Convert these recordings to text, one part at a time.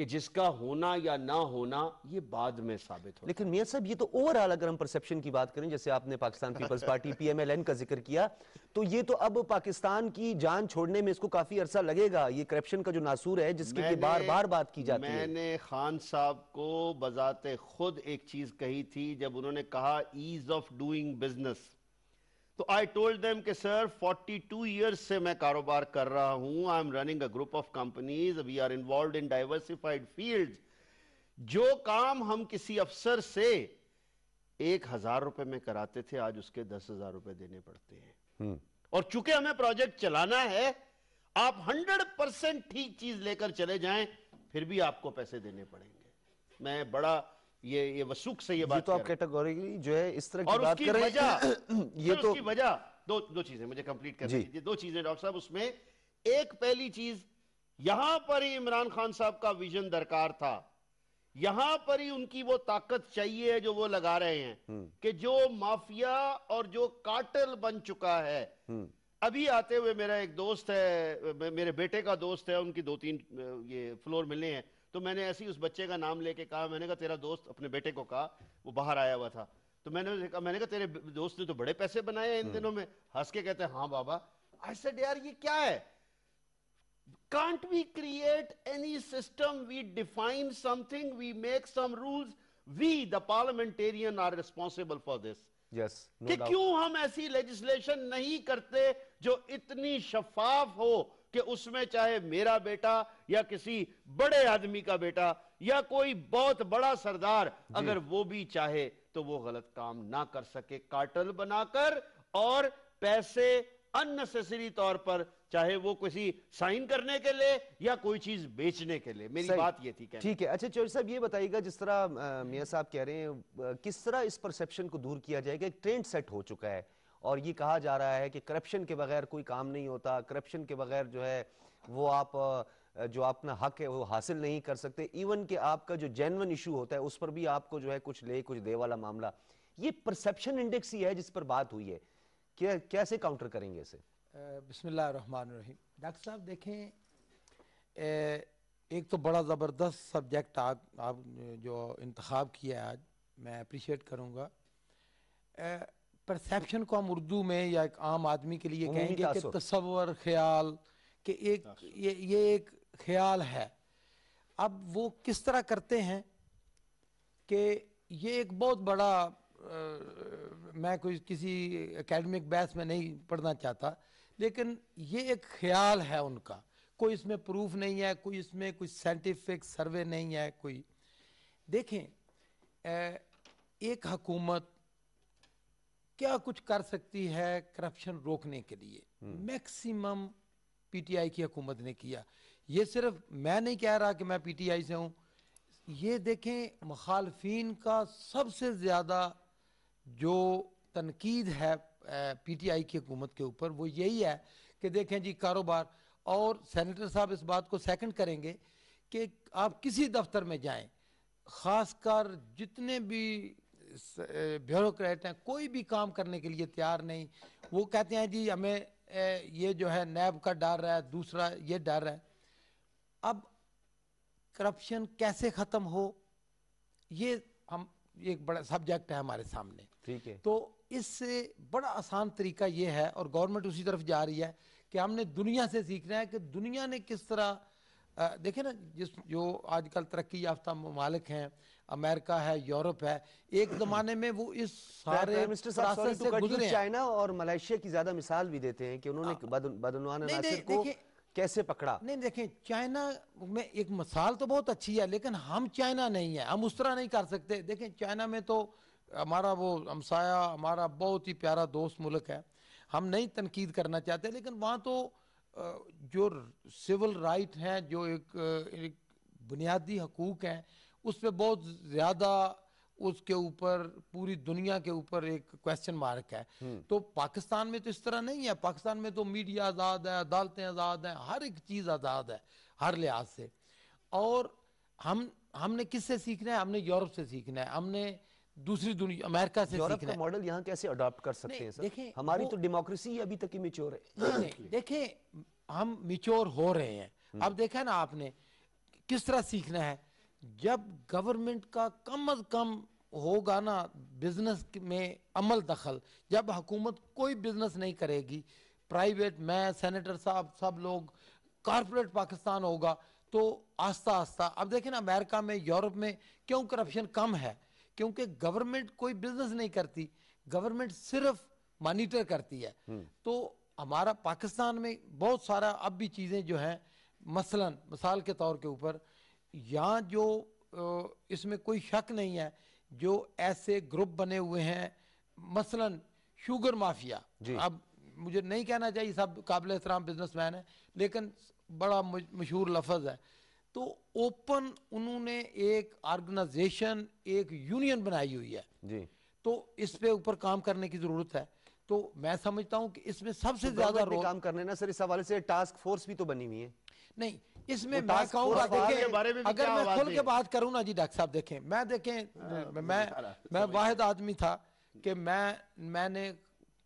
کہ جس کا ہونا یا نہ ہونا یہ بعد میں ثابت ہو. لیکن میاں صاحب یہ تو اوورآل اگر ہم پرسیپشن کی بات کریں، جیسے آپ نے Pakistan Peoples Party P M L N کا ذکر کیا، تو یہ تو اب پاکستان کی جان چھوڑنے میں اس کو کافی عرصہ لگے گا، یہ کرپشن کا جو ناسور ہے جس کی بار بار بات کی جاتی ہے. میں نے خان صاحب کو بذات خود ایک چیز کہی تھی جب انہوں نے کہا ایز آف ڈوئنگ بزنس، تو I told them کہ سر 42 years سے میں کاروبار کر رہا ہوں, I'm running a group of companies, we are involved in diversified fields. جو کام ہم کسی افسر سے 1,000 روپے میں کراتے تھے آج اس کے 10,000 روپے دینے پڑتے ہیں. اور چونکہ ہمیں پروجیکٹ چلانا ہے, آپ 100% ٹھیک چیز لے کر چلے جائیں پھر بھی آپ کو پیسے دینے پڑیں گے. میں بڑا یہ وثوق سے یہ بات تو آپ کیٹیگوریکلی جو ہے اس طرح کی اور بات کر رہے ہیں. یہ تو اس کی وجہ دو چیزیں مجھے کمپلیٹ کرنے دیجیے. دو چیزیں ڈاکٹر صاحب اس میں. ایک پہلی چیز, یہاں پر ہی عمران خان صاحب کا ویژن درکار تھا, یہاں پر ہی ان کی وہ طاقت چاہیے جو وہ لگا رہے ہیں کہ جو مافیا اور جو کارٹل بن چکا ہے. ابھی آتے ہوئے میرا ایک دوست ہے, میرے بیٹے کا دوست ہے, ان کی 2-3 یہ فلور ملنے ہیں, تو میں نے ایسی اس بچے کا نام لے کے کہا, میں نے کہا تیرا دوست, اپنے بیٹے کو کہا, وہ باہر آیا ہوا تھا, تو میں نے کہا تیرے دوست نے تو بڑے پیسے بنائے ہیں ان دنوں میں. ہنس کے کہتے ہیں ہاں بابا. I said یار یہ کیا ہے, can't we create any system, we define something, we make some rules, we the parliamentarian are responsible for this. کہ کیوں ہم ایسی لیجسلیشن نہیں کرتے جو اتنی شفاف ہو کہ اس میں چاہے میرا بیٹا یا کسی بڑے آدمی کا بیٹا یا کوئی بہت بڑا سردار اگر وہ بھی چاہے تو وہ غلط کام نہ کر سکے کارٹل بنا کر اور پیسے unnecessary طور پر, چاہے وہ کسی سائن کرنے کے لئے یا کوئی چیز بیچنے کے لئے. میری بات یہ تھی کہنا. ٹھیک ہے. اچھا چوہدری صاحب یہ بتائیے گا, جس طرح میاں صاحب کہہ رہے ہیں, کس طرح اس پرسیپشن کو دور کیا جائے گا؟ ایک ٹرینڈ سیٹ ہو چکا ہے اور یہ کہا جا رہا ہے کہ کرپشن کے بغیر کوئی کام نہیں ہوتا, کرپشن کے بغیر جو ہے وہ آپ جو اپنا حق ہے وہ حاصل نہیں کر سکتے, ایون کہ آپ کا جو جینون ایشو ہوتا ہے اس پر بھی آپ کو جو ہے کچھ لے کچھ دے والا معاملہ. یہ پرسیپشن انڈیکس ہی ہے جس پر بات ہوئی ہے, کیسے کاؤنٹر کریں گے اسے؟ بسم اللہ الرحمن الرحیم. ڈاکٹر صاحب دیکھیں, ایک تو بڑا زبردست سبجیکٹ آپ جو انتخاب کیا ہے آج, میں اپریشیٹ کروں گا. پرسیپشن کو ہم اردو میں یا ایک عام آدمی کے لیے کہیں گے کہ تصور, خیال, کہ یہ ایک خیال ہے. اب وہ کس طرح کرتے ہیں کہ یہ ایک بہت بڑا, میں کوئی کسی اکیڈمک بحث میں نہیں پڑھنا چاہتا, لیکن یہ ایک خیال ہے ان کا, کوئی اس میں پروف نہیں ہے, کوئی اس میں کوئی سائنٹیفک سروے نہیں ہے کوئی. دیکھیں ایک حکومت کیا کچھ کر سکتی ہے کرپشن روکنے کے لیے. میکسیمم پی ٹی آئی کی حکومت نے کیا. یہ صرف میں نہیں کہہ رہا کہ میں پی ٹی آئی سے ہوں, یہ دیکھیں مخالفین کا سب سے زیادہ جو تنقید ہے پی ٹی آئی کی حکومت کے اوپر وہ یہی ہے کہ دیکھیں جی کاروبار, اور سینیٹر صاحب اس بات کو سیکنڈ کریں گے کہ آپ کسی دفتر میں جائیں, خاص کر جتنے بھی بیوروکریٹ ہیں, کوئی بھی کام کرنے کے لیے تیار نہیں. وہ کہتے ہیں جی ہمیں یہ جو ہے نیب کا ڈر ہے, دوسرا یہ ڈر ہے. اب کرپشن کیسے ختم ہو, یہ ہم ایک بڑا سبجیکٹ ہے ہمارے سامنے. ٹھیک ہے. تو اس سے بڑا آسان طریقہ یہ ہے, اور گورنمنٹ اسی طرف جا رہی ہے, کہ ہم نے دنیا سے سیکھنا ہے کہ دنیا نے کس طرح, دیکھیں نا جو آج کل ترقی یافتہ ممالک ہیں, امریکہ ہے, یورپ ہے, ایک زمانے میں وہ اس سارے پروسیس سے گزرے ہیں. چائنا اور ملائیشیا کی زیادہ مثال بھی دیتے ہیں کہ انہوں نے بدعنوان عناصر کو کیسے پکڑا. نہیں دیکھیں, چائنا میں ایک مثال تو بہت اچھی ہے, لیکن ہم چائنا نہیں ہیں, ہم اس طرح نہیں کر سکتے. دیکھیں چائنا میں تو ہمارا وہ ہمسایہ, ہمارا بہت ہی پیارا دوست ملک ہے, ہم نہیں تنقید کرنا چاہتے, لیکن وہاں تو جو سول رائٹ ہیں, جو ایک بنیادی حقوق ہیں, اس پہ بہت زیادہ اس کے اوپر پوری دنیا کے اوپر ایک کویسچن مارک ہے. تو پاکستان میں تو اس طرح نہیں ہے. پاکستان میں تو میڈیا آزاد ہے, عدالتیں آزاد ہیں, ہر ایک چیز آزاد ہے ہر لحاظ سے. اور ہم نے کس سے سیکھنا ہے؟ ہم نے یورپ سے سیکھنا ہے, ہم نے دوسری دنیا امریکہ سے یورپ سیکھنا کا ہے. ماڈل یہاں کیسے اڈاپٹ کر سکتے ہیں سر؟ ہماری تو ڈیموکریسی ابھی تک ہی میچور ہے. نہیں دیکھیں ہم میچور ہو رہے ہیں. اب دیکھا نا آپ نے کس طرح سیکھنا ہے؟ جب گورنمنٹ کا کم از کم ہوگا نا بزنس میں عمل دخل، جب حکومت کوئی بزنس نہیں کرے گی، پرائیویٹ، میں سینیٹر صاحب سب لوگ، کارپوریٹ پاکستان ہوگا، تو آہستہ آہستہ اب دیکھیں نا امریکہ میں، یورپ میں کیوں کرپشن کم ہے؟ کیونکہ گورنمنٹ کوئی بزنس نہیں کرتی، گورنمنٹ صرف مانیٹر کرتی ہے. تو ہمارا پاکستان میں بہت سارا اب بھی چیزیں جو ہیں، مثال کے طور کے اوپر یہاں جو اس میں کوئی شک نہیں ہے، جو ایسے گروپ بنے ہوئے ہیں، مثلا شوگر مافیا، اب مجھے نہیں کہنا چاہیے سب قابل احترام بزنس مین ہیں، لیکن بڑا مشہور لفظ ہے، تو اوپن انہوں نے ایک آرگنائزیشن، ایک یونین بنائی ہوئی ہے. جی، تو اس پہ اوپر کام کرنے کی ضرورت ہے. تو میں سمجھتا ہوں کہ اس میں سب سے زیادہ رول کام کرنے نا سر، اس حوالے سے ٹاسک فورس بھی تو بنی ہوئی ہے. نہیں، اس میں میں کہوں گا، دیکھیں اگر میں کھول کے بات کروں نا جی ڈاکٹر صاحب، دیکھیں میں واحد آدمی تھا کہ میں نے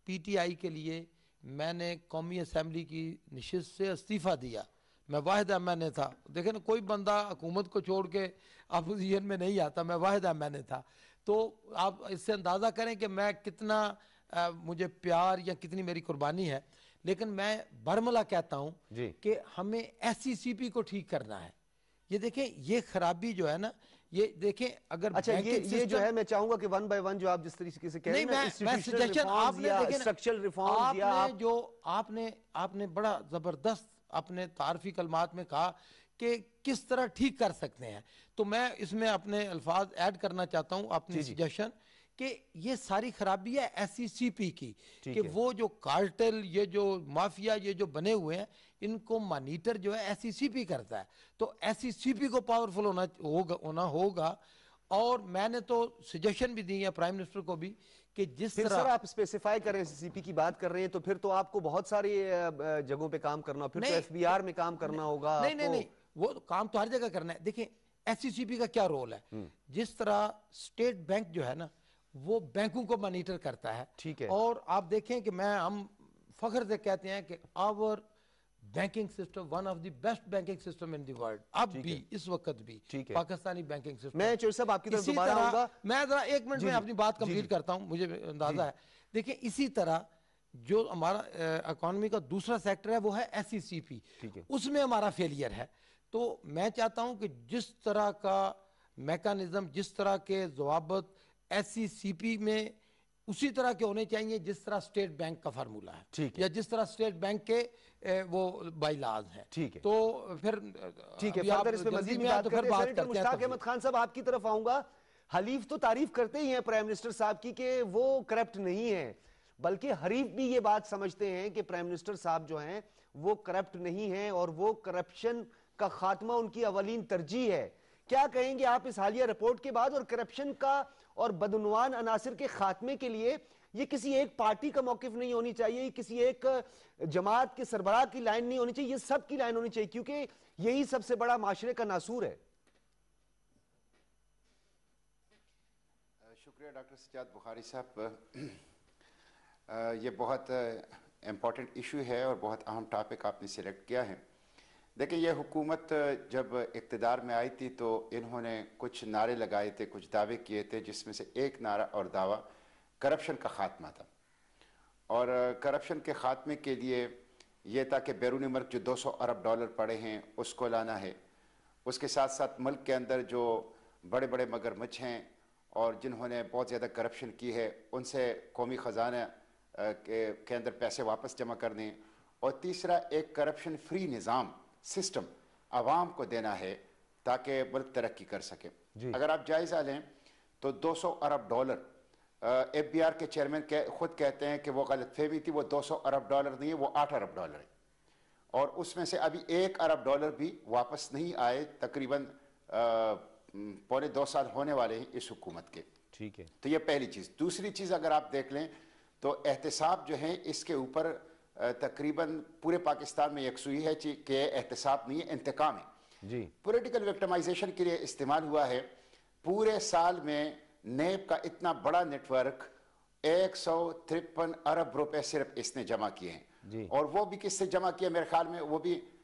پی ٹی آئی کے لیے میں نے قومی اسمبلی کی نشست سے استعفیٰ دیا. میں واحد ایم این اے تھا. دیکھیں نا، کوئی بندہ حکومت کو چھوڑ کے اپوزیشن میں نہیں آتا. میں واحد ایم این اے تھا. تو آپ اس سے اندازہ کریں کہ میں کتنا مجھے پیار یا کتنی میری قربانی ہے. لیکن میں برملا کہتا ہوں کہ ہمیں ایس سی سی پی کو ٹھیک کرنا ہے. یہ دیکھیں، یہ خرابی جو ہے نا، یہ دیکھیں اگر اچھا یہ جو ہے، میں چاہوں گا کہ ون بائی ون جو آپ جس طریقے سے کہہ رہے ہیں نا، انسٹیٹیوشنل ریفارمز یا اسٹرکچرل ریفارمز، یا آپ نے بڑا زبردست اپنے تعارفی کلمات میں کہا کہ کس طرح ٹھیک کر سکتے ہیں. تو میں اس میں اپنے الفاظ ایڈ کرنا چاہتا ہوں، اپنی سجیشن، کہ یہ ساری خرابی ہے ایس سی سی پی کی، کہ وہ جو کارٹل، یہ جو مافیا، یہ جو بنے ہوئے ہیں، ان کو مانیٹر جو ہے ایس سی سی پی کرتا ہے. تو ایس سی سی پی کو پاورفل ہونا ہوگا. اور میں نے تو سجیشن بھی دی ہے پرائم منسٹر کو بھی کہ جس طرح سر آپ اسپیسیفائی کر رہے ہیں، سی پی کی بات کر رہے ہیں، تو پھر تو آپ کو بہت ساری جگہوں پہ کام کرنا، پھر تو ایف بی آر میں کام کرنا ہوگا. نہیں، وہ کام تو ہر جگہ کرنا ہے. دیکھیں ایس سی سی پی کا کیا رول ہے. جس طرح اسٹیٹ بینک جو ہے نا، وہ بینکوں کو مانیٹر کرتا ہے. ٹھیک ہے. اور آپ دیکھیں کہ ہم فخر سے کہتے ہیں کہ our banking system one of the best banking system in the world. اب بھی، اس وقت بھی پاکستانی بینکنگ سسٹم. میں چور صاحب آپ کی طرف دوبارہ آؤں گا. میں ذرا ایک منٹ میں اپنی بات کمپلیٹ کرتا ہوں، مجھے اندازہ ہے. دیکھیں اسی طرح جو ہمارا اکانومی کا دوسرا سیکٹر ہے، وہ ہے ایس سی سی پی. اس میں ہمارا فیلئر ہے. تو میں چاہتا ہوں کہ جس طرح کا میکانزم، جس طرح کے ضوابط ایس سی سی پی میں اسی طرح کے ہونے چاہیے جس طرح اسٹیٹ بینک کا فارمولہ ہے، یا جس طرح اسٹیٹ بینک کے وہ بائی لاز ہیں. ٹھیک ہے، تو پھر ٹھیک ہے، فردر اس پہ مزید بھی بات کرتے ہیں. سینیٹر مشتاق احمد خان صاحب، آپ کی طرف آؤں گا. حلیف تو تعریف کرتے ہی ہیں پرائم منسٹر صاحب کی کہ وہ کرپٹ نہیں ہیں، بلکہ حریف بھی یہ بات سمجھتے ہیں کہ پرائم منسٹر صاحب جو ہیں وہ کرپٹ نہیں ہیں، اور وہ کرپشن کا خاتمہ ان کی اولین ترجیح ہے. کیا کہیں گے آپ اس حالیہ رپورٹ کے بعد؟ اور کرپشن کا اور بدعنوان عناصر کے خاتمے کے لیے یہ کسی ایک پارٹی کا موقف نہیں ہونی چاہیے، یہ کسی ایک جماعت کے سربراہ کی لائن نہیں ہونی چاہیے، یہ سب کی لائن ہونی چاہیے، کیونکہ یہی سب سے بڑا معاشرے کا ناسور ہے. شکریہ ڈاکٹر سجاد بخاری صاحب. یہ بہت امپورٹنٹ ایشو ہے اور بہت اہم ٹاپک آپ نے سلیکٹ کیا ہے. دیکھیں، یہ حکومت جب اقتدار میں آئی تھی تو انہوں نے کچھ نعرے لگائے تھے، کچھ دعوے کیے تھے، جس میں سے ایک نعرہ اور دعویٰ کرپشن کا خاتمہ تھا. اور کرپشن کے خاتمے کے لیے یہ تھا کہ بیرون ملک جو $200 ارب پڑے ہیں اس کو لانا ہے. اس کے ساتھ ساتھ ملک کے اندر جو بڑے بڑے مگرمچھ ہیں اور جنہوں نے بہت زیادہ کرپشن کی ہے، ان سے قومی خزانہ کے اندر پیسے واپس جمع کرنے. اور تیسرا، ایک کرپشن فری نظام، سسٹم عوام کو دینا ہے تاکہ ملک ترقی کر سکے. اگر آپ جائزہ لیں تو $200 ارب ایف بی آر کے چیئرمین خود کہتے ہیں کہ وہ غلط فہمی تھی، وہ $200 ارب نہیں ہے، وہ $8 ارب ہے. اور اس میں سے ابھی $1 ارب بھی واپس نہیں آئے. تقریباً 1.25 سال ہونے والے ہیں اس حکومت کے. ٹھیک ہے. تو یہ پہلی چیز. دوسری چیز اگر آپ دیکھ لیں تو احتساب جو ہیں، اس کے اوپر تقریباً پورے پاکستان میں یکسوئی ہے کہ احتساب نہیں ہے، انتقام ہے. پولیٹیکل وکٹمائزیشن کے لیے استعمال ہوا ہے. پورے سال میں نیب کا اتنا بڑا نیٹ ورک، 153 ارب روپے صرف اس نے جمع کیے ہیں. اور وہ بھی کس سے جمع کیے؟ میرے خیال میں وہ بھی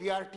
BRT,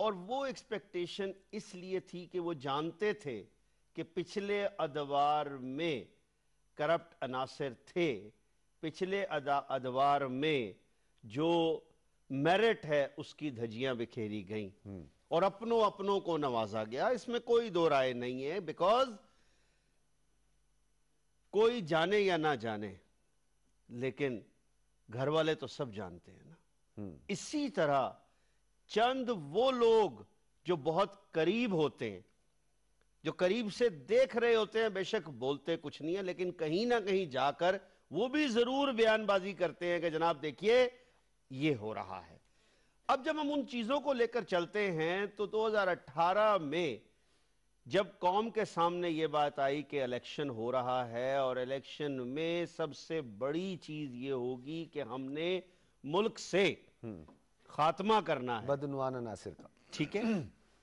اور وہ ایکسپیکٹیشن اس لیے تھی کہ وہ جانتے تھے کہ پچھلے ادوار میں کرپٹ عناصر تھے، پچھلے ادوار میں جو میرٹ ہے اس کی دھجیاں بکھیری گئیں اور اپنوں کو نوازا گیا. اس میں کوئی دو رائے نہیں ہے، بیکاز کوئی جانے یا نہ جانے لیکن گھر والے تو سب جانتے ہیں نا. اسی طرح چند وہ لوگ جو بہت قریب ہوتے ہیں، جو قریب سے دیکھ رہے ہوتے ہیں، بے شک بولتے کچھ نہیں ہے لیکن کہیں نہ کہیں جا کر وہ بھی ضرور بیان بازی کرتے ہیں کہ جناب دیکھیے یہ ہو رہا ہے. اب جب ہم ان چیزوں کو لے کر چلتے ہیں تو 2018 میں جب قوم کے سامنے یہ بات آئی کہ الیکشن ہو رہا ہے اور الیکشن میں سب سے بڑی چیز یہ ہوگی کہ ہم نے ملک سے خاتمہ کرنا ہے بدعنوان عناصر کا، ٹھیک ہے،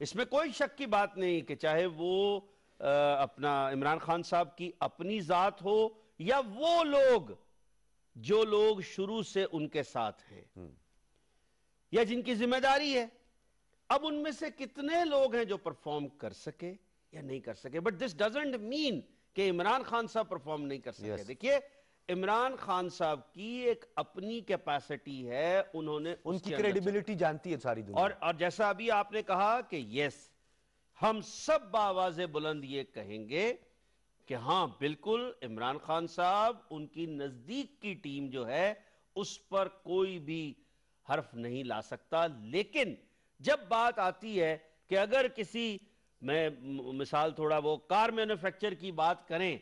اس میں کوئی شک کی بات نہیں کہ چاہے وہ اپنا عمران خان صاحب کی اپنی ذات ہو یا وہ لوگ جو لوگ شروع سے ان کے ساتھ ہیں یا جن کی ذمہ داری ہے. اب ان میں سے کتنے لوگ ہیں جو پرفارم کر سکے یا نہیں کر سکے، بٹ دس ڈزنٹ مین کہ عمران خان صاحب پرفارم نہیں کر سکے. دیکھیے عمران خان صاحب کی ایک اپنی کیپیسٹی ہے، انہوں نے ان کی کریڈیبلٹی جانتی ہے ساری دنیا. اور جیسا ابھی آپ نے کہا کہ یس، ہم سب بآواز بلند یہ کہیں گے کہ ہاں بالکل عمران خان صاحب، ان کی نزدیک کی ٹیم جو ہے اس پر کوئی بھی حرف نہیں لا سکتا. لیکن جب بات آتی ہے کہ اگر کسی، میں مثال تھوڑا وہ کار مینوفیکچر کی بات کریں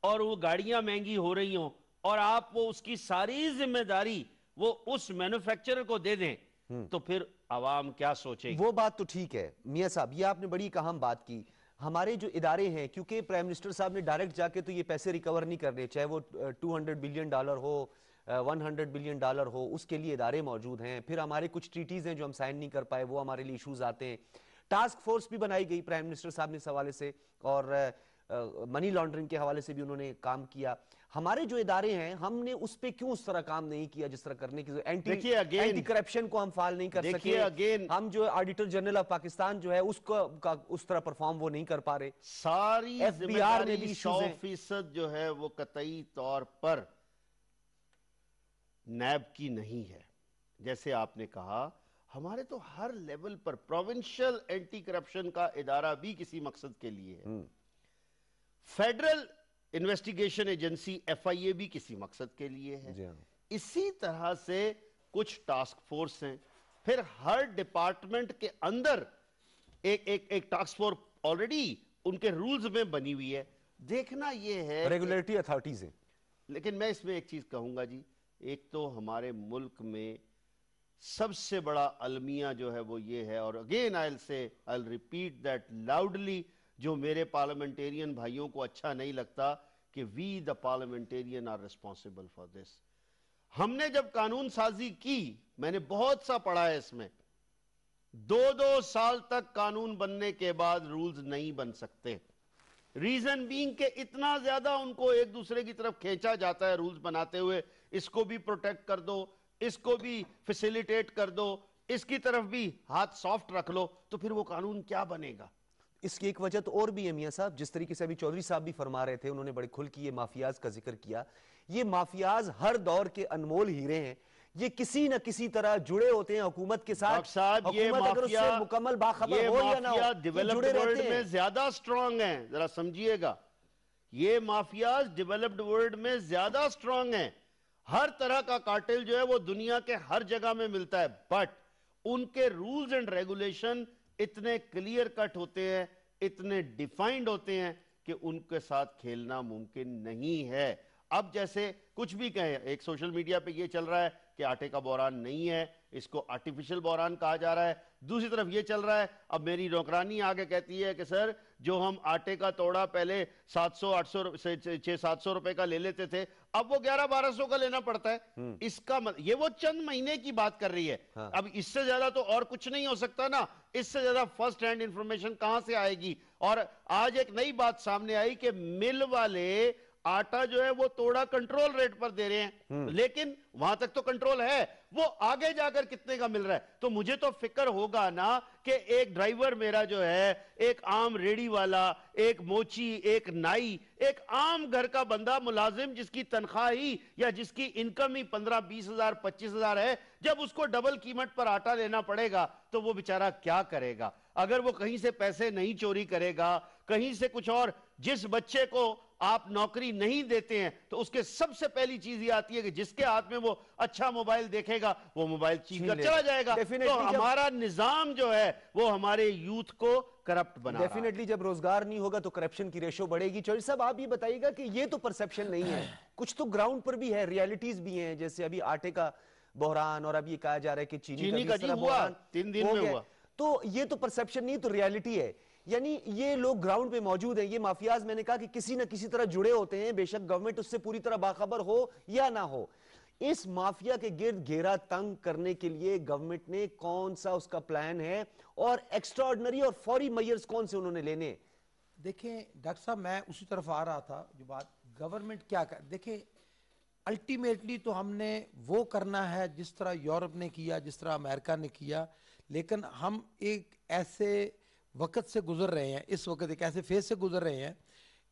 اور وہ گاڑیاں مہنگی ہو رہی ہوں اور آپ وہ اس کی ساری ذمہ داری وہ اس مینوفیکچرر کو دے دیں تو پھر عوام کیا سوچے گی؟ وہ بات تو ٹھیک ہے میاں صاحب، یہ آپ نے بڑی ایک اہم بات کی. ہمارے جو ادارے ہیں، کیونکہ پرائم منسٹر صاحب نے ڈائریکٹ جا کے تو یہ پیسے ریکور نہیں کرنے، چاہے وہ $200 بلین ہو، $100 بلین ہو، اس کے لیے ادارے موجود ہیں. پھر ہمارے کچھ ٹریٹیز ہیں جو ہم سائن نہیں کر پائے، وہ ہمارے لیے ایشوز آتے ہیں. ٹاسک فورس بھی بنائی گئی پرائم منسٹر صاحب نے اس حوالے سے، اور منی لانڈرنگ کے حوالے سے بھی انہوں نے کام کیا. ہمارے جو ادارے ہیں، ہم نے اس پہ کیوں اس طرح کام نہیں کیا جس طرح کرنے کی اینٹی کرپشن کو ہم فعال نہیں کر سکے. ہم جو آڈیٹر جنرل آف پاکستان جو ہے اس کو اس طرح پرفارم وہ نہیں کر پا رہے. ساری ذمہ داری 100% جو ہے وہ قطعی طور پر نیب کی نہیں ہے. جیسے آپ نے کہا ہمارے تو ہر لیول پر پروونشل اینٹی کرپشن کا ادارہ بھی کسی مقصد کے لیے ہے، فیڈرل انویسٹیگیشن ایجنسی FIA بھی کسی مقصد کے لیے ہے. اسی طرح سے کچھ ٹاسک فورس ہیں، پھر ہر ڈپارٹمنٹ کے اندر ایک ٹاسک فورس آلریڈی ان کے رولز میں بنی ہوئی ہے. دیکھنا یہ ہے ریگولیٹری اتھارٹیز ہیں. لیکن میں اس میں ایک چیز کہوں گا جی، ایک تو ہمارے ملک میں سب سے بڑا المیہ جو ہے وہ یہ ہے، اور again I'll repeat that loudly، جو میرے پارلیمنٹیرین بھائیوں کو اچھا نہیں لگتا، کہ we the parliamentarian are responsible for this. ہم نے جب قانون سازی کی، میں نے بہت سا پڑھا ہے اس میں، 2 سال تک قانون بننے کے بعد رولز نہیں بن سکتے. ریزن بینگ کہ اتنا زیادہ ان کو ایک دوسرے کی طرف کھینچا جاتا ہے رولز بناتے ہوئے، اس کو بھی پروٹیکٹ کر دو، اس کو بھی فیسیلیٹیٹ کر دو، اس کی طرف بھی ہاتھ سافٹ رکھ لو، تو پھر وہ قانون کیا بنے گا؟ اس کی ایک وجہ تو اور بھی ہے میاں صاحب، جس طریقے سے ابھی چودھری صاحب بھی فرما رہے تھے، انہوں نے بڑے کھل کی یہ مافیاز کا ذکر کیا. یہ مافیاز ہر دور کے انمول ہیرے ہیں، یہ کسی نہ کسی طرح جڑے ہوتے ہیں حکومت کے ساتھ. حکومت اگر اس سے مکمل باخبر ہو یا نہ ہو، ڈیولپڈ ورلڈ میں زیادہ سٹرونگ ہیں، ذرا سمجھیے گا. یہ مافیاز ڈیولپڈ ورلڈ میں زیادہ سٹرونگ ہیں. ہر طرح کا کارٹل جو ہے وہ دنیا کے ہر جگہ میں ملتا ہے، بٹ ان کے رولز اینڈ ریگولیشن اتنے کلیئر کٹ ہوتے ہیں، اتنے ڈیفائنڈ ہوتے ہیں کہ ان کے ساتھ کھیلنا ممکن نہیں ہے. اب جیسے کچھ بھی کہیں، ایک سوشل میڈیا پہ یہ چل رہا ہے کہ آٹے کا بحران نہیں ہے، اس کو آرٹیفیشل بحران کہا جا رہا ہے. دوسری طرف یہ چل رہا ہے، اب میری نوکرانی آگے کہتی ہے کہ سر جو ہم آٹے کا توڑا پہلے 600-800 روپے کا لے لیتے تھے، اب وہ 1100-1200 کا لینا پڑتا ہے. اس کا یہ وہ چند مہینے کی بات کر رہی ہے. اب اس سے زیادہ تو اور کچھ نہیں ہو سکتا نا. اس سے زیادہ فرسٹ ہینڈ انفارمیشن کہاں سے آئے گی؟ اور آج ایک نئی بات سامنے آئی کہ مل والے آٹا جو ہے وہ توڑا کنٹرول ریٹ پر دے رہے ہیں, لیکن وہاں تک تو کنٹرول ہے, وہ آگے جا کر کتنے کا مل رہا ہے. تو مجھے تو فکر ہوگا نا کہ ایک ڈرائیور میرا جو ہے, ایک عام ریڈی والا, ایک موچی, ایک نائی, ایک عام گھر کا بندہ ملازم جس کی تنخواہ ہی یا جس کی انکم ہی 15-20 ہزار 25 ہزار ہے, جب اس کو ڈبل قیمت پر آٹا لینا پڑے گا تو وہ بیچارہ کیا کرے گا؟ اگر وہ کہیں سے پیسے نہیں چوری کرے گا, کہیں سے کچھ اور, جس بچے کو آپ نوکری نہیں دیتے ہیں تو اس کے سب سے پہلی چیز یہ آتی ہے کہ جس کے ہاتھ میں وہ اچھا موبائل دیکھے گا وہ موبائل چھین کر چلا جائے گا. تو ہمارا نظام جو ہے وہ ہمارے یوتھ کو کرپٹ بنا رہا ہے. ڈیفینیٹلی جب روزگار نہیں ہوگا تو کرپشن کی ریشو بڑھے گی. چوہدری صاحب آپ یہ بتائیے گا کہ یہ تو پرسپشن نہیں ہے, کچھ تو گراؤنڈ پر بھی ہے, ریالٹیز بھی ہیں, جیسے ابھی آٹے کا بحران, اور ابھی یہ کہا جا رہا ہے کہ چینی کا بھی ہوا 3 دن میں ہوا. تو یہ تو پرسپشن نہیں, تو ریالٹی ہے. یعنی یہ لوگ گراؤنڈ پہ موجود ہیں, یہ مافیاز, میں نے کہا کہ کسی نہ کسی طرح جڑے ہوتے ہیں, بے شک گورنمنٹ اس سے پوری طرح باخبر ہو یا نہ ہو. اس مافیا کے گرد گھیرا تنگ کرنے کے لیے گورنمنٹ نے کون سا اس کا پلان ہے, اور ایکسٹراڈنری اور فوری میئرز کون سے انہوں نے لینے؟ دیکھیں ڈاکٹر صاحب, میں اسی طرف آ رہا تھا, جو بات گورنمنٹ کیا کر, دیکھیں الٹیمیٹلی تو ہم نے وہ کرنا ہے جس طرح یورپ نے کیا, جس طرح امریکہ نے کیا, لیکن ہم ایک ایسے وقت سے گزر رہے ہیں, اس وقت ایک ایسے فیز سے گزر رہے ہیں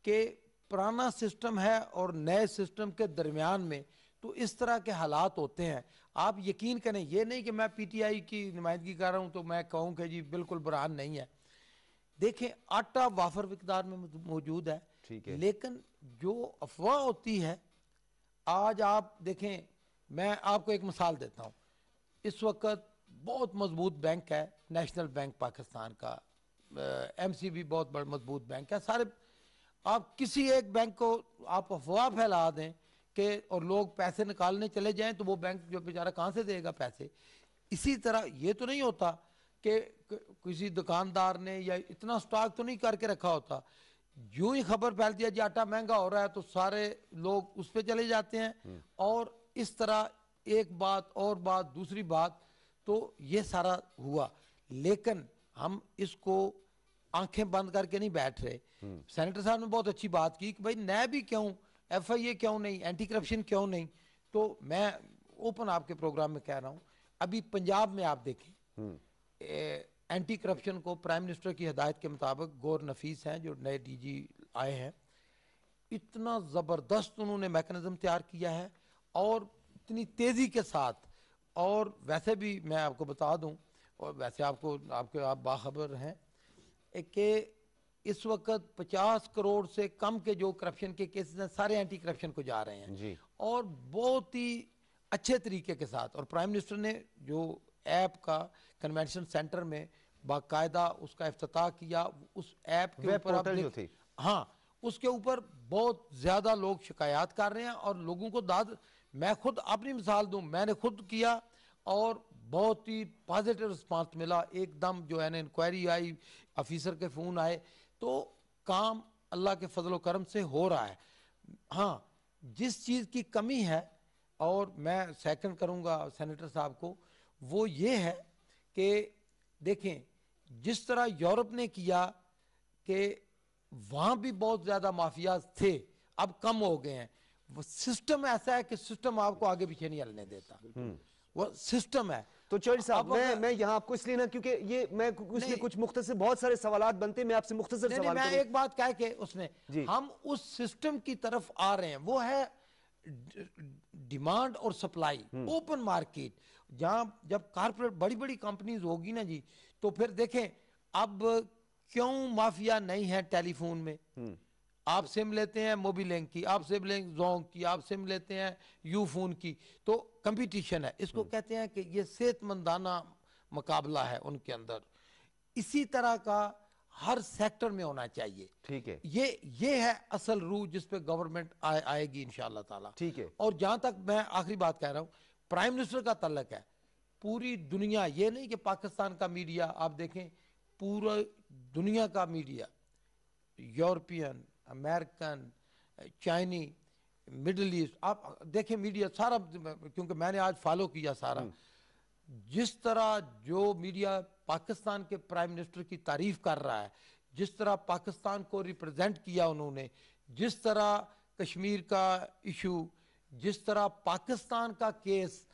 کہ پرانا سسٹم ہے اور نئے سسٹم کے درمیان میں تو اس طرح کے حالات ہوتے ہیں. آپ یقین کریں, یہ نہیں کہ میں پی ٹی آئی کی نمائندگی کر رہا ہوں تو میں کہوں کہ جی بالکل برہان نہیں ہے. دیکھیں آٹا وافر مقدار میں موجود ہے, لیکن جو افواہ ہوتی ہے, آج آپ دیکھیں, میں آپ کو ایک مثال دیتا ہوں. اس وقت بہت مضبوط بینک ہے نیشنل بینک پاکستان کا, ایم سی بی بہت بڑا مضبوط بینک ہے. سارے آپ کسی ایک بینک کو آپ افواہ پھیلا دیں کہ اور لوگ پیسے نکالنے چلے جائیں تو وہ بینک جو بیچارہ کہاں سے دے گا پیسے. اسی طرح یہ تو نہیں ہوتا کہ کسی دکاندار نے یا اتنا سٹاک تو نہیں کر کے رکھا ہوتا, یوں ہی خبر پھیل دیا جی آٹا مہنگا ہو رہا ہے تو سارے لوگ اس پہ چلے جاتے ہیں, اور اس طرح ایک بات اور بات دوسری بات, تو یہ سارا ہوا. لیکن ہم اس کو آنکھیں بند کر کے نہیں بیٹھ رہے. سینیٹر صاحب نے بہت اچھی بات کی کہ بھائی نیب بھی کیوں, ایف آئی اے کیوں نہیں, اینٹی کرپشن کیوں نہیں. تو میں اوپن آپ کے پروگرام میں کہہ رہا ہوں, ابھی پنجاب میں آپ دیکھیں اینٹی کرپشن کو پرائم منسٹر کی ہدایت کے مطابق گور نفیس ہیں جو نئے ڈی جی آئے ہیں, اتنا زبردست انہوں نے میکنزم تیار کیا ہے اور اتنی تیزی کے ساتھ. اور ویسے بھی میں آپ کو بتا دوں, اور ویسے آپ باخبر ہیں کہ اس وقت 50 کروڑ سے کم کے جو کرپشن کے کیسز ہیں سارے اینٹی کرپشن کو جا رہے ہیں, اور بہت ہی اچھے طریقے کے ساتھ. اور پرائم منسٹر نے جو ایپ کا کنونشن سینٹر میں باقاعدہ اس کا افتتاح کیا, اس ایپ کے اوپر ہاں اس کے اوپر بہت زیادہ لوگ شکایات کر رہے ہیں, اور لوگوں کو میں خود اپنی مثال دوں, میں نے خود کیا اور بہت ہی پازیٹیو رسپانس ملا. ایک دم جو ہے نا انکوائری آئی, آفیسر کے فون آئے, تو کام اللہ کے فضل و کرم سے ہو رہا ہے. ہاں جس چیز کی کمی ہے, اور میں سیکنڈ کروں گا سینیٹر صاحب کو, وہ یہ ہے کہ دیکھیں جس طرح یورپ نے کیا کہ وہاں بھی بہت زیادہ مافیاز تھے, اب کم ہو گئے ہیں. وہ سسٹم ایسا ہے کہ سسٹم آپ کو آگے پیچھے نہیں ہلنے دیتا, وہ سسٹم ہے. تو چوہدری صاحب میں یہاں آپ کو اس لیے نا, کیونکہ یہ میں اس لیے کچھ مختصر بہت سارے سوالات بنتے ہیں, میں آپ سے مختصر سوال کروں. میں ایک بات کہہ کے اس میں ہم اس سسٹم کی طرف آ رہے ہیں, وہ ہے ڈیمانڈ اور سپلائی, اوپن مارکیٹ. جہاں جب کارپوریٹ بڑی بڑی کمپنیز ہوگی نا جی, تو پھر دیکھیں اب کیوں مافیا نہیں ہے ٹیلی فون میں. آپ سم لیتے ہیں موبی لنک کی, آپ سم لیں زونگ کی, آپ سم لیتے ہیں یو فون کی, تو کمپٹیشن ہے. اس کو کہتے ہیں کہ یہ صحت مندانہ مقابلہ ہے ان کے اندر. اسی طرح کا ہر سیکٹر میں ہونا چاہیے. ٹھیک ہے, یہ ہے اصل روح جس پہ گورنمنٹ آئے گی انشاءاللہ تعالی. ٹھیک ہے. اور جہاں تک میں آخری بات کہہ رہا ہوں, پرائم منسٹر کا تعلق ہے, پوری دنیا, یہ نہیں کہ پاکستان کا میڈیا, آپ دیکھیں پورا دنیا کا media, European, American, Chinese, middle east, آپ دیکھیں میڈیا سارا, کیونکہ میں نے آج فالو کیا سارا, جس طرح جو میڈیا پاکستان کے پرائم منسٹر کی تعریف کر رہا ہے, جس طرح پاکستان کو ریپرزینٹ کیا انہوں نے, جس طرح کشمیر کا ایشو، جس طرح پاکستان کا کیس،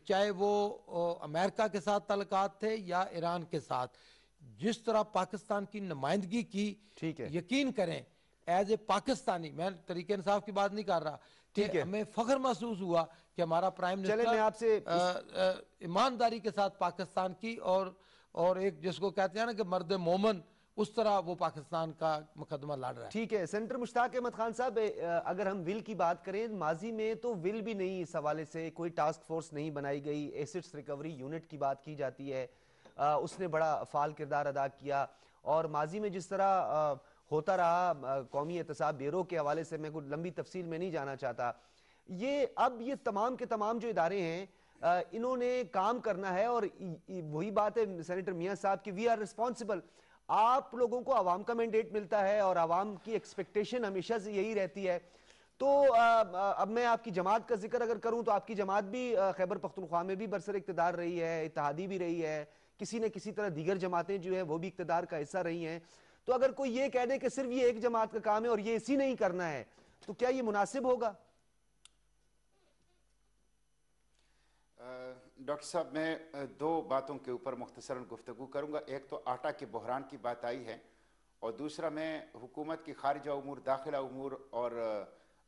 چاہے وہ امریکہ کے ساتھ تعلقات تھے یا ایران کے ساتھ، جس طرح پاکستان کی نمائندگی کی، یقین کریں ایز اے پاکستانی، میں تحریک انصاف کی بات نہیں کر رہا، کہ ہمیں فخر محسوس ہوا کہ ہمارا پرائم منسٹر ایمانداری کے ساتھ پاکستان کی اور ایک جس کو کہتے ہیں نا کہ مرد مومن، اس طرح وہ پاکستان کا مقدمہ لڑ رہا ہے. ٹھیک ہے سینیٹر مشتاق احمد خان صاحب، اگر ہم ول کی بات کریں، ماضی میں تو ول بھی نہیں، اس حوالے سے کوئی ٹاسک فورس نہیں بنائی گئی، ایسٹس ریکوری یونٹ کی بات کی جاتی ہے، اس نے بڑا فعال کردار ادا کیا، اور ماضی میں جس طرح ہوتا رہا قومی احتساب بیورو کے حوالے سے میں کوئی لمبی تفصیل میں نہیں جانا چاہتا. اب یہ تمام کے تمام جو ادارے ہیں انہوں نے کام کرنا ہے، اور وہی بات ہے سینیٹر میاں صاحب کی، وی آر ریسپانسبل. آپ لوگوں کو عوام کا مینڈیٹ ملتا ہے اور عوام کی ایکسپیکٹیشن ہمیشہ سے یہی رہتی ہے. تو اب میں آپ کی جماعت کا ذکر اگر کروں تو آپ کی جماعت بھی خیبر پختونخوا میں بھی برسر اقتدار رہی ہے، اتحادی بھی رہی ہے، کسی نہ کسی طرح دیگر جماعتیں جو ہیں وہ بھی اقتدار کا حصہ رہی ہیں. تو اگر کوئی یہ کہہ دے کہ صرف یہ ایک جماعت کا کام ہے اور یہ اسی نہیں کرنا ہے، تو کیا یہ مناسب ہوگا؟ ڈاکٹر صاحب میں دو باتوں کے اوپر مختصراً گفتگو کروں گا. ایک تو آٹا کے بحران کی بات آئی ہے، اور دوسرا میں حکومت کی خارجہ امور، داخلہ امور اور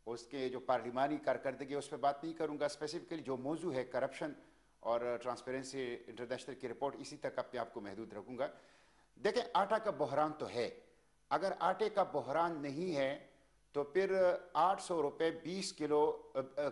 اس کے جو پارلیمانی کارکردگی اس پہ بات نہیں کروں گا. اسپیسیفکلی جو موضوع ہے کرپشن اور ٹرانسپیرنسی انٹرنیشنل کی رپورٹ، اسی تک اپنے آپ کو محدود رکھوں گا. دیکھیں آٹا کا بحران تو ہے، اگر آٹے کا بحران نہیں ہے تو پھر 800 روپے 20 کلو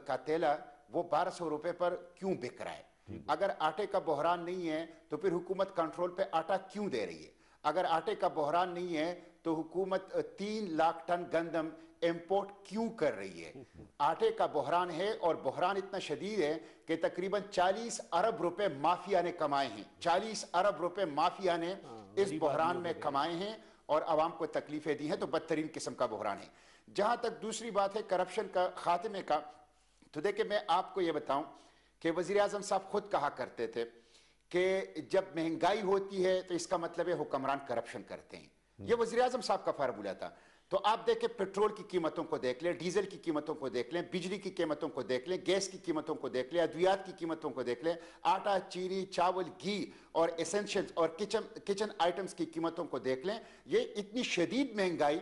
کا تیلا وہ 1200 روپے پر کیوں بک رہا ہے؟ اگر آٹے کا بحران نہیں ہے تو پھر حکومت کنٹرول پہ آٹا کیوں دے رہی ہے؟ اگر آٹے کا بحران نہیں ہے تو حکومت 3 لاکھ ٹن گندم امپورٹ کیوں کر رہی ہے؟ آٹے کا بحران ہے، اور بحران اتنا شدید ہے کہ تقریباً 40 ارب روپے مافیا نے کمائے ہیں. 40 ارب روپے مافیا نے اس بحران میں کمائے ہیں اور عوام کو تکلیفیں دی ہیں. تو بدترین قسم کا بحران ہے. جہاں تک دوسری بات ہے کرپشن کا خاتمے کا، تو دیکھیں میں آپ کو یہ بتاؤں کہ وزیر اعظم صاحب خود کہا کرتے تھے کہ جب مہنگائی ہوتی ہے تو اس کا مطلب ہے حکمران کرپشن کرتے ہیں. یہ وزیر اعظم صاحب کا فارمولہ تھا. تو آپ دیکھیں پیٹرول کی قیمتوں کو دیکھ لیں، ڈیزل کی قیمتوں کو دیکھ لیں، بجلی کی قیمتوں کو دیکھ لیں، گیس کی قیمتوں کو دیکھ لیں، ادویات کی قیمتوں کو دیکھ لیں، آٹا، چینی، چاول، گھی اور ایسنشلز اور کچن آئٹمز کی قیمتوں کو دیکھ لیں. یہ اتنی شدید مہنگائی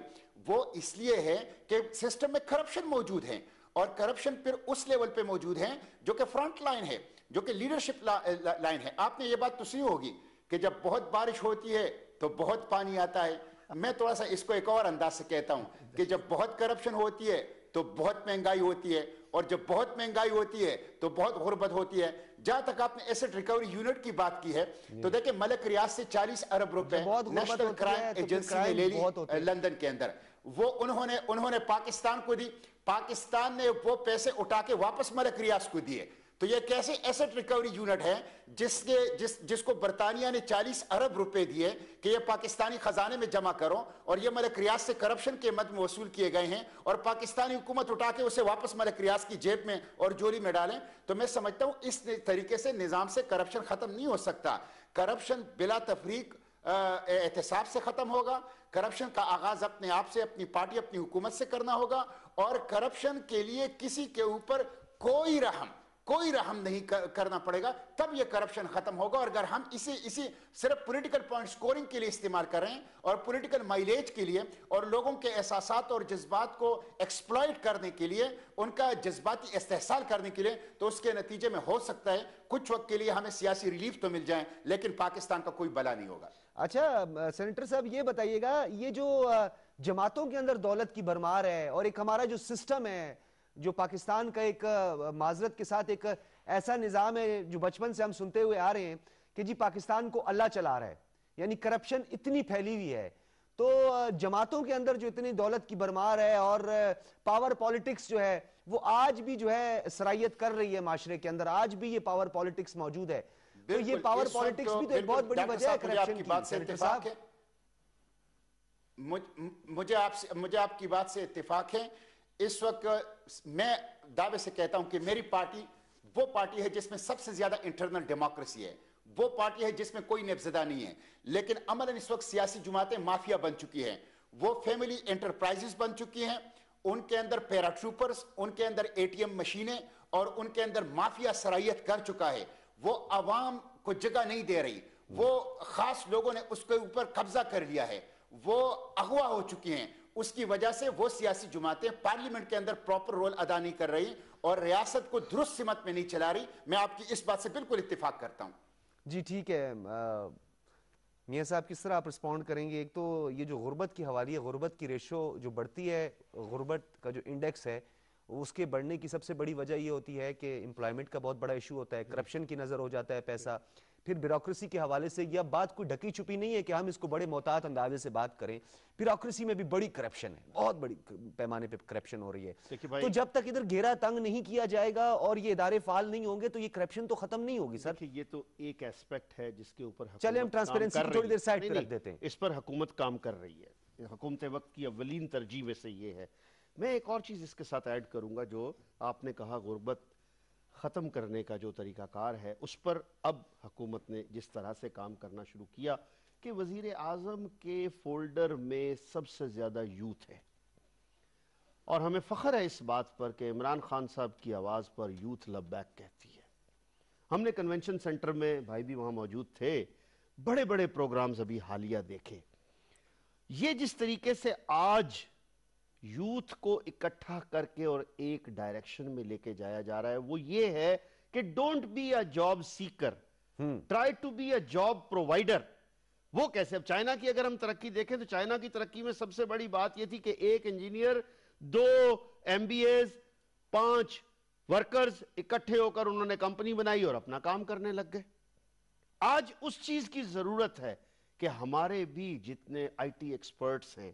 وہ اس لیے ہے کہ سسٹم میں کرپشن موجود ہے، اور کرپشن پھر اس لیول پہ موجود ہے جو کہ فرنٹ لائن ہے، جو کہ لیڈرشپ لائن ہے. آپ نے یہ بات تو سنی ہوگی کہ جب بہت بارش ہوتی ہے تو بہت پانی آتا ہے. میں تھوڑا سا اس کو ایک اور انداز سے کہتا ہوں کہ جب بہت کرپشن ہوتی ہے تو بہت مہنگائی ہوتی ہے، اور جب بہت مہنگائی ہوتی ہے تو بہت غربت ہوتی ہے. جہاں تک آپ نے ایسٹ ریکوری یونٹ کی بات کی ہے تو دیکھیں ملک ریاض سے 40 ارب روپے نیشنل کرائم ایجنسی نے لے لی لندن کے اندر. وہ انہوں نے پاکستان کو دی، پاکستان نے وہ پیسے اٹھا کے واپس ملک ریاض کو دیے. تو یہ کیسے ایسٹ ریکوری یونٹ ہے جس کو برطانیہ نے 40 ارب روپے دیے کہ یہ پاکستانی خزانے میں جمع کرو، اور یہ ملک ریاض سے کرپشن کے مد میں وصول کیے گئے ہیں، اور پاکستانی حکومت اٹھا کے اسے واپس ملک ریاض کی جیب میں اور جولی میں ڈالیں. تو میں سمجھتا ہوں اس طریقے سے نظام سے کرپشن ختم نہیں ہو سکتا. کرپشن بلا تفریق احتساب سے ختم ہوگا. کرپشن کا آغاز اپنے آپ سے، اپنی پارٹی، اپنی حکومت سے کرنا ہوگا، اور کرپشن کے لیے کسی کے اوپر کوئی رحم نہیں کرنا پڑے گا. تب یہ کرپشن ختم ہوگا. اور اگر ہم اسی صرف پولیٹیکل پوائنٹ سکورنگ کے لیے استعمال کر رہے ہیں، اور پولیٹیکل مائلیج کے لیے، اور لوگوں کے احساسات اور جذبات کو ایکسپلائٹ کرنے کے لیے، ان کا جذباتی استحصال کرنے کے لیے، تو اس کے نتیجے میں ہو سکتا ہے کچھ وقت کے لیے ہمیں سیاسی ریلیف تو مل جائیں، لیکن پاکستان کا کوئی بلا نہیں ہوگا. اچھا سینیٹر صاحب یہ بتائیے گا، یہ جو جماعتوں کے اندر دولت کی بھرمار ہے، اور ایک ہمارا جو سسٹم ہے، جو پاکستان کا ایک معذرت کے ساتھ ایک ایسا نظام ہے جو بچپن سے ہم سنتے ہوئے آ رہے ہیں کہ جی پاکستان کو اللہ چلا رہا ہے، یعنی کرپشن اتنی پھیلی ہوئی ہے. تو جماعتوں کے اندر جو اتنی دولت کی بھرمار ہے اور پاور پالیٹکس جو ہے وہ آج بھی جو ہے سرایت کر رہی ہے معاشرے کے اندر، آج بھی یہ پاور پالیٹکس موجود ہے. تو یہ پاور پالیٹکس بھی تو ایک بہت بڑی وجہ ہے کرپشن کی. سینیٹر صاحب مجھے آپ کی بات سے اتفاق ہے. اس وقت میں دعوے سے کہتا ہوں کہ میری پارٹی وہ پارٹی ہے جس میں سب سے زیادہ انٹرنل ڈیموکریسی ہے، وہ پارٹی ہے جس میں کوئی نبزدہ نہیں ہے. لیکن عملاً اس وقت سیاسی جماعتیں مافیا بن چکی ہیں، وہ فیملی انٹرپرائزز بن چکی ہیں، ان کے اندر پیراٹروپرز، ان کے اندر ATM مشینیں اور ان کے اندر مافیا سرائیت کر چکا ہے. وہ عوام کو جگہ نہیں دے رہی، وہ خاص لوگوں نے اس کے اوپر قبضہ کر لیا ہے، وہ اغوا ہو چکی ہیں. اس کی وجہ سے وہ سیاسی جماعتیں پارلیمنٹ کے اندر پراپر رول ادا نہیں کر رہی اور ریاست کو درست سمت میں نہیں چلا رہی. میں آپ کی اس بات سے بالکل اتفاق کرتا ہوں. جی ٹھیک ہے میاں صاحب، کس طرح آپ رسپونڈ کریں گے؟ ایک تو یہ جو غربت کی حوالی ہے، غربت کی ریشو جو بڑھتی ہے، غربت کا جو انڈیکس ہے اس کے بڑھنے کی سب سے بڑی وجہ یہ ہوتی ہے کہ امپلائمنٹ کا بہت بڑا ایشو ہوتا ہے، کرپشن کی نظر ہو جاتا ہے پیسہ. پھر بیوروکریسی کے حوالے سے یہ بات کوئی ڈھکی چھپی نہیں ہے کہ ہم اس کو بڑے محتاط اندازے سے بات کریں. بیوروکریسی میں بھی بڑی کرپشن ہے، بہت بڑی پیمانے پہ کرپشن ہو رہی ہے. تو جب تک ادھر گھیرا تنگ نہیں کیا جائے گا اور یہ ادارے فعال نہیں ہوں گے تو یہ کرپشن تو ختم نہیں ہوگی. سر یہ تو ایک ایسپیکٹ ہے جس کے اوپر چلے ہم ٹرانسپیرنسی کو تھوڑی دیر سائڈ پہ رکھ دیتے ہیں. اس پر حکومت کام کر رہی ہے. حکومت وقت کی اولین ترجیح میں سے یہ ہے. میں ایک اور چیز اس کے ساتھ ایڈ کروں گا، جو آپ نے کہا غربت ختم کرنے کا جو طریقہ کار ہے، اس پر اب حکومت نے جس طرح سے کام کرنا شروع کیا کہ وزیر اعظم کے فولڈر میں سب سے زیادہ یوتھ ہے، اور ہمیں فخر ہے اس بات پر کہ عمران خان صاحب کی آواز پر یوتھ لبیک کہتی ہے. ہم نے کنونشن سینٹر میں، بھائی بھی وہاں موجود تھے، بڑے بڑے پروگرامز ابھی حالیہ دیکھے. یہ جس طریقے سے آج یوتھ کو اکٹھا کر کے اور ایک ڈائریکشن میں لے کے جایا جا رہا ہے، وہ یہ ہے کہ don't be a job seeker, try to be a job provider. وہ کیسے؟ اب چائنا کی اگر ہم ترقی دیکھیں تو چائنا کی ترقی میں سب سے بڑی بات یہ تھی کہ ایک انجینئر، 2 MBAs، 5 ورکرز اکٹھے ہو کر انہوں نے کمپنی بنائی اور اپنا کام کرنے لگ گئے. آج اس چیز کی ضرورت ہے کہ ہمارے بھی جتنے IT ایکسپرٹس ہیں،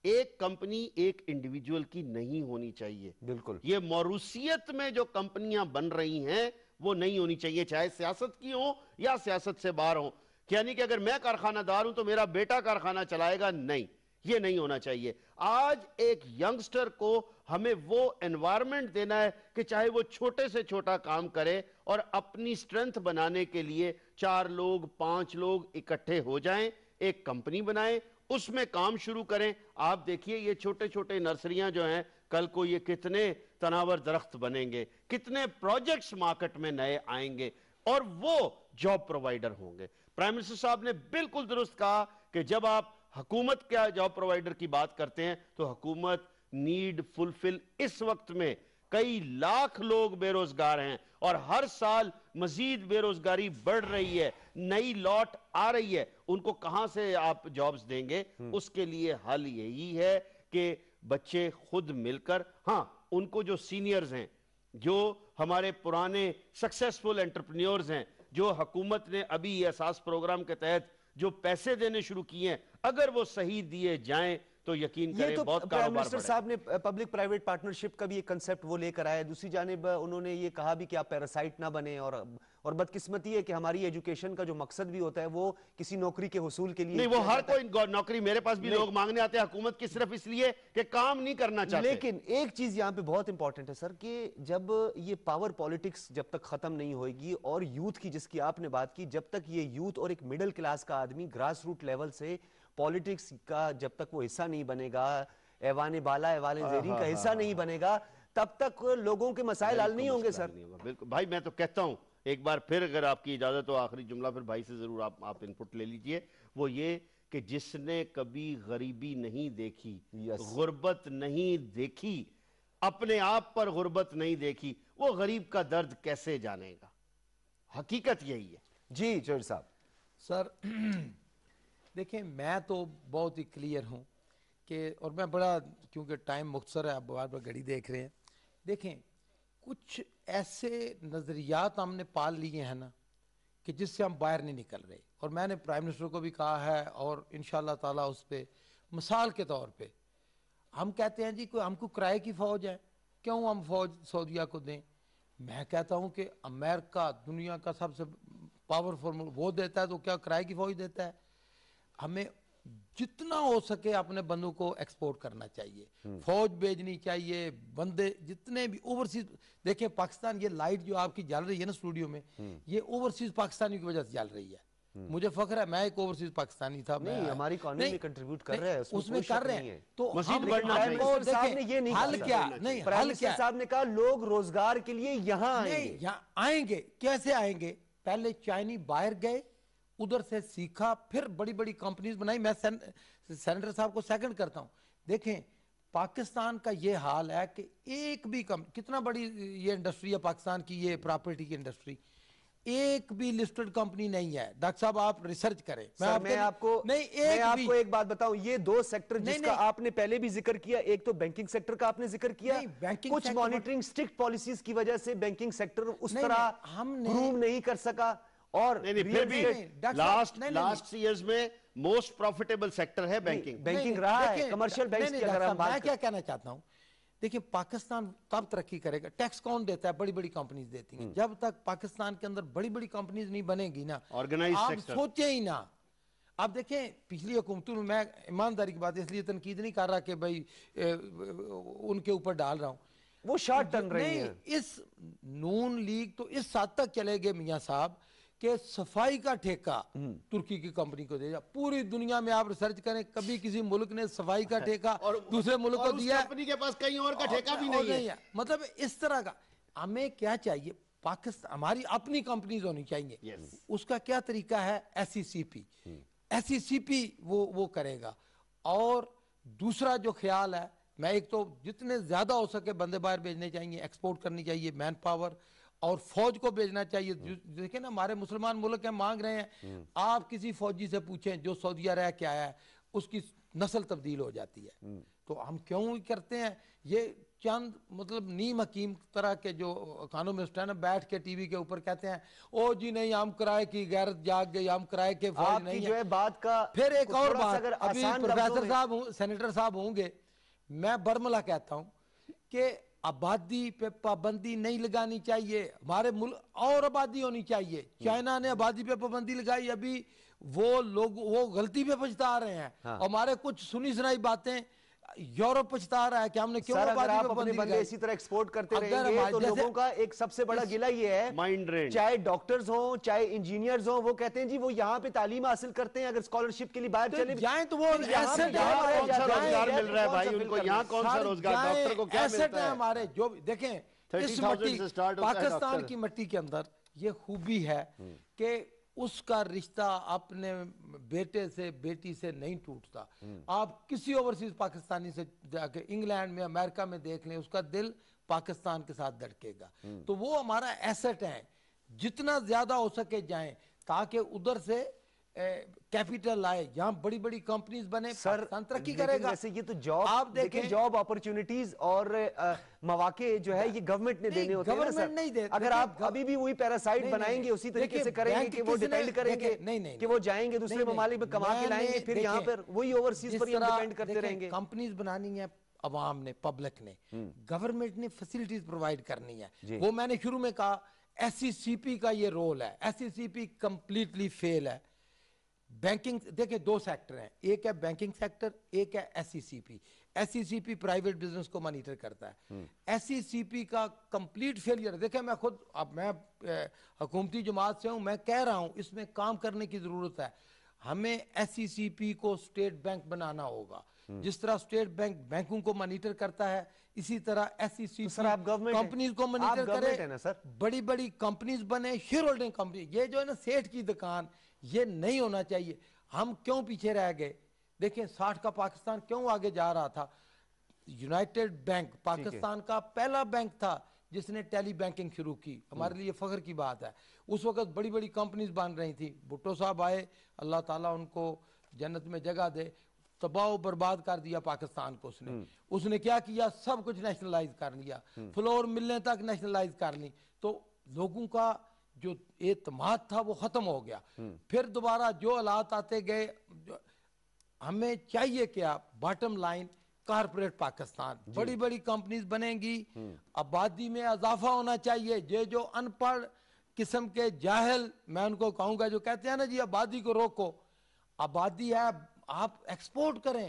ایک کمپنی ایک انڈیویجول کی نہیں ہونی چاہیے. بالکل. یہ موروثیت میں جو کمپنیاں بن رہی ہیں وہ نہیں ہونی چاہیے، چاہے سیاست کی ہوں یا سیاست سے باہر ہوں. یعنی کہ اگر میں کارخانہ دار ہوں تو میرا بیٹا کارخانہ چلائے گا، نہیں، یہ نہیں ہونا چاہیے. آج ایک ینگسٹر کو ہمیں وہ انوائرمنٹ دینا ہے کہ چاہے وہ چھوٹے سے چھوٹا کام کرے اور اپنی سٹرنتھ بنانے کے لیے 4 لوگ 5 لوگ اکٹھے ہو جائیں، ایک کمپنی بنائیں، اس میں کام شروع کریں. آپ دیکھیے یہ چھوٹے چھوٹے نرسریاں جو ہیں، کل کو یہ کتنے تناور درخت بنیں گے، کتنے پروجیکٹس مارکیٹ میں نئے آئیں گے، اور وہ جاب پرووائیڈر ہوں گے. پرائم منسٹر صاحب نے بالکل درست کہا کہ جب آپ حکومت کیا جاب پرووائیڈر کی بات کرتے ہیں تو حکومت نیڈ فلفل. اس وقت میں کئی لاکھ لوگ بے روزگار ہیں اور ہر سال مزید بے روزگاری بڑھ رہی ہے، نئی لاٹ آ رہی ہے. ان کو کہاں سے آپ جابز دیں گے؟ اس کے لیے حل یہی ہے کہ بچے خود مل کر، ہاں ان کو جو سینئرز ہیں، جو ہمارے پرانے سکسیسفل انٹرپرینیورز ہیں، جو حکومت نے ابھی احساس پروگرام کے تحت جو پیسے دینے شروع کیے ہیں، اگر وہ صحیح دیے جائیں تو یقین کریں بہت کاروبار پرائم منسٹر بڑھے. صاحب نے پبلک پرائیویٹ پارٹنرشپ کا بھی ایک کنسپٹ وہ لے کر آیا. دوسری جانب انہوں نے یہ کہا بھی کہ آپ پیراسائٹ نہ بنیں، اور بدقسمتی ہے کہ ہماری ایجوکیشن کا جو مقصد بھی ہوتا ہے وہ کسی نوکری کے حصول کے لیے نہیں، وہ ہر کوئی نوکری، میرے پاس بھی لوگ مانگنے آتے ہیں حکومت کی صرف اس لیے کہ کام نہیں کرنا چاہتے. لیکن ایک چیز یہاں پہ بہت امپورٹنٹ ہے سر، کہ جب یہ پاور پالیٹکس جب تک ختم نہیں ہوئے گی اور یوتھ کی جس کی آپ نے بات کی، جب تک یہ یوتھ اور ایک مڈل کلاس کا آدمی گراس روٹ لیول سے پالیٹکس کا جب تک وہ حصہ نہیں بنے گا، ایوان بالا ایوان زیرین کا حصہ نہیں بنے گا، تب تک لوگوں کے مسائل حل نہیں ہوں گے سر. بالکل بھائی، میں تو کہتا ہوں ایک بار پھر، اگر آپ کی اجازت ہو، آخری جملہ پھر بھائی سے ضرور آپ انپٹ لے لیجئے. وہ یہ کہ جس نے کبھی غریبی نہیں دیکھی، غربت نہیں دیکھی، اپنے آپ پر غربت نہیں دیکھی، وہ غریب کا درد کیسے جانے گا؟ حقیقت یہی ہے. جی جوہر صاحب. سر دیکھیں، میں تو بہت ہی کلیئر ہوں کہ، اور میں بڑا، کیونکہ ٹائم مختصر ہے، آپ بار بار گھڑی دیکھ رہے ہیں. دیکھیں، کچھ ایسے نظریات ہم نے پال لیے ہیں نا کہ جس سے ہم باہر نہیں نکل رہے. اور میں نے پرائم منسٹر کو بھی کہا ہے، اور انشاءاللہ تعالیٰ اس پہ مثال کے طور پہ ہم کہتے ہیں جی ہم کو کرائے کی فوج ہے، کیوں ہم فوج سعودیہ کو دیں؟ میں کہتا ہوں کہ امریکہ دنیا کا سب سے پاورفل وہ دیتا ہے تو کیا کرائے کی فوج دیتا ہے؟ ہمیں جتنا ہو سکے اپنے بندوں کو ایکسپورٹ کرنا چاہیے، فوج بھیجنی چاہیے، بندے جتنے بھی اوورسیز. دیکھیں پاکستان، یہ لائٹ جو آپ کی جل رہی ہے نا اسٹوڈیو میں، یہ اوورسیز پاکستانیوں کی وجہ سے جل رہی ہے. مجھے فخر ہے میں ایک اوورسیز پاکستانی تھا. نہیں ہماری اکانومی میں کنٹریبیوٹ کر رہے ہیں, اس میں کر رہے ہیں. تو مزید بڑھنا پرائم منسٹر صاحب نے یہ نہیں حل کیا, نہیں پرائم حل کیا منسٹر صاحب نے کہا لوگ روزگار کے لیے یہاں آئیں نہیں گے. یہاں آئیں گے. کیسے آئیں گے؟ پہلے چائنی باہر گئے, ادھر سے سیکھا, پھر بڑی بڑی کمپنیز بنائی. میں سینیٹر صاحب کو سیکنڈ کرتا ہوں. دیکھیں پاکستان کا یہ حال ہے کہ ایک بھی کتنا بڑی یہ انڈسٹری ہے پاکستان کی, یہ پراپرٹی کی انڈسٹری, ایک بھی لسٹڈ کمپنی نہیں ہے. ڈاکٹر صاحب آپ ریسرچ کریں. میں آپ کو ایک بات بتاؤں, یہ دو سیکٹر جس کا آپ نے پہلے بھی ذکر کیا, ایک تو بینکنگ سیکٹر کا آپ نے ذکر کیا, کچھ مانیٹرنگ سٹرکٹ پالیسیز کی وجہ سے بینکنگ سیکٹر اس طرح گروم نہیں کر سکا. اور پھر بھی لاسٹ ایئرز میں موسٹ پروفیٹیبل سیکٹر ہے بینکنگ. بینکنگ رہا ہے کمرشل بینکس کی. اگر ہم میں کیا کہنا چاہتا ہوں, دیکھیں پاکستان تب ترقی کرے گا, ٹیکس کون دیتا ہے؟ بڑی بڑی کمپنیز دیتی ہیں. جب تک پاکستان کے اندر بڑی بڑی کمپنیز نہیں بنے گی نا, آپ سوچیں ہی نا. آپ دیکھیں پچھلی حکومتوں میں ایمانداری کی بات اس لیے تنقید نہیں کر رہا کہ بھائی ان کے اوپر ڈال رہا ہوں, وہ شارٹ ٹرم رہی ہیں. اس نون لیگ تو اس حد تک چلے گئے میاں صاحب کہ صفائی کا ٹھیکہ ترکی کی کمپنی کو دیا. پوری دنیا میں آپ ریسرچ کریں, کبھی کسی ملک نے صفائی کا ٹھیکہ دوسرے ملک کو دیا, کمپنی کے پاس کہیں اور کا ٹھیکہ بھی نہیں ہے. مطلب اس طرح کا. ہمیں کیا چاہیے؟ پاکستان ہماری اپنی کمپنیز ہونی چاہیے. اس کا کیا طریقہ ہے؟ SECP وہ کرے گا. اور دوسرا جو خیال ہے, میں ایک تو جتنے زیادہ ہو سکے بندے باہر بھیجنے چاہیے, ایکسپورٹ کرنی چاہیے مین پاور, اور فوج کو بھیجنا چاہیے. دیکھیں نا ہمارے مسلمان ملک ہیں مانگ رہے ہیں, آپ کسی فوجی سے پوچھیں جو سعودیہ رہ کے آیا ہے, اس کی نسل تبدیل ہو جاتی ہے. تو ہم کیوں کرتے ہیں یہ؟ چند مطلب نیم حکیم طرح کے جو اکانومسٹ ہیں نا, بیٹھ کے ٹی وی کے اوپر کہتے ہیں او جی نہیں ہم کرائے کی غیرت جاگ گئی, ہم کرائے کے فوج نہیں ہے. بات کا پھر ایک اور بات, ابھی پروفیسر صاحب سینیٹر صاحب ہوں گے, میں برملا کہتا ہوں کہ آبادی پہ پابندی نہیں لگانی چاہیے. ہمارے ملک اور آبادی ہونی چاہیے. چائنا نے آبادی پہ پابندی لگائی, ابھی وہ لوگ وہ غلطی پہ پچھتا رہے ہیں. ہمارے کچھ سنی سنائی باتیں یورپ پچھتا رہا ہے کہ ہم نے کیوں آبادی پہ پابندی لگائی. اسی طرح ایکسپورٹ کرتے رہیں گے تو لوگوں کا ایک سب سے بڑا گلہ یہ ہے, چاہے ڈاکٹرز ہوں چاہے انجینئرز ہوں, وہ کہتے ہیں جی وہ یہاں پہ تعلیم حاصل کرتے ہیں, اگر اسکالرشپ کے لیے باہر چلے جائیں تو وہ ایسٹ روزگار مل رہا ہے بھائی ان کو, یہاں کون سا روزگار, ڈاکٹر کو کیا ملتا ہے؟ ہمارے جو دیکھیں اس مٹی پاکستان کی مٹی کے اندر یہ خوبی ہے کہ اس کا رشتہ اپنے بیٹے سے بیٹی سے نہیں ٹوٹتا. آپ کسی اوورسیز پاکستانی سے جا کے انگلینڈ میں امریکہ میں دیکھ لیں, اس کا دل پاکستان کے ساتھ دھڑکے گا. تو وہ ہمارا ایسٹ ہے, جتنا زیادہ ہو سکے جائیں تاکہ ادھر سے کیپیٹل آئے, یہاں بڑی بڑی کمپنیز بنے, پاکستان ترقی کرے گا. ویسے یہ تو جاب, آپ دیکھیں جاب اپرچونٹیز اور مواقع جو ہے یہ گورنمنٹ نے دینے ہوتے ہیں نا سر. اگر آپ ابھی بھی وہی پیراسائٹ بنائیں گے, اسی طریقے سے کریں گے کہ وہ ڈیپینڈ کریں گے کہ وہ جائیں گے دوسرے ممالک میں کما کے لائیں گے, پھر یہاں پر وہی اوورسیز پر ہی ڈیپینڈ کرتے رہیں گے. کمپنیز بنانی ہے عوام نے, پبلک نے, گورنمنٹ نے فیسلٹیز پرووائڈ کرنی ہے. وہ میں نے شروع میں کہا SECP کا یہ رول ہے. SECP کمپلیٹلی فیل ہے. بینکنگ دیکھیں دو سیکٹر ہیں, ایک ہے بینکنگ سیکٹر, ایک ہے SECP. SECP پرائیویٹ بزنس کو مانیٹر کرتا ہے. SECP کا کمپلیٹ فیلئر, دیکھیں میں خود, اب میں حکومتی جماعت سے ہوں, میں کہہ رہا ہوں اس میں کام کرنے کی ضرورت ہے. ہمیں SECP کو سٹیٹ بینک بنانا ہوگا. جس طرح سٹیٹ بینک بینکوں کو مانیٹر کرتا ہے, اسی طرح SECP کمپنیز کو مانیٹر کرے. بڑی بڑی کمپنیز بنے, شیئر ہولڈنگ کمپنی. یہ جو ہے نا سیٹھ کی دکان, یہ نہیں ہونا چاہیے. ہم کیوں پیچھے رہ گئے؟ دیکھیں 60 کا پاکستان کیوں آگے جا رہا تھا؟ یونائٹڈ بینک پاکستان کا پہلا بینک تھا جس نے ٹیلی بینکنگ شروع کی. ہمارے لیے فخر کی بات ہے. اس وقت بڑی بڑی کمپنیز بن رہی تھی. بھٹو صاحب آئے, اللہ تعالیٰ ان کو جنت میں جگہ دے, تباہ و برباد کر دیا پاکستان کو. اس نے کیا کیا؟ سب کچھ نیشنلائز کر لیا, فلور ملنے تک نیشنلائز کر لی. تو لوگوں کا جو اعتماد تھا وہ ختم ہو گیا. پھر دوبارہ جو حالات آتے گئے, ہمیں چاہیے کیا؟ باٹم لائن کارپوریٹ پاکستان, بڑی بڑی کمپنیز بنیں گی, آبادی میں اضافہ ہونا چاہیے. یہ جو ان پڑھ قسم کے جاہل, میں ان کو کہوں گا, جو کہتے ہیں نا جی آبادی کو روکو, آبادی ہے آپ ایکسپورٹ کریں,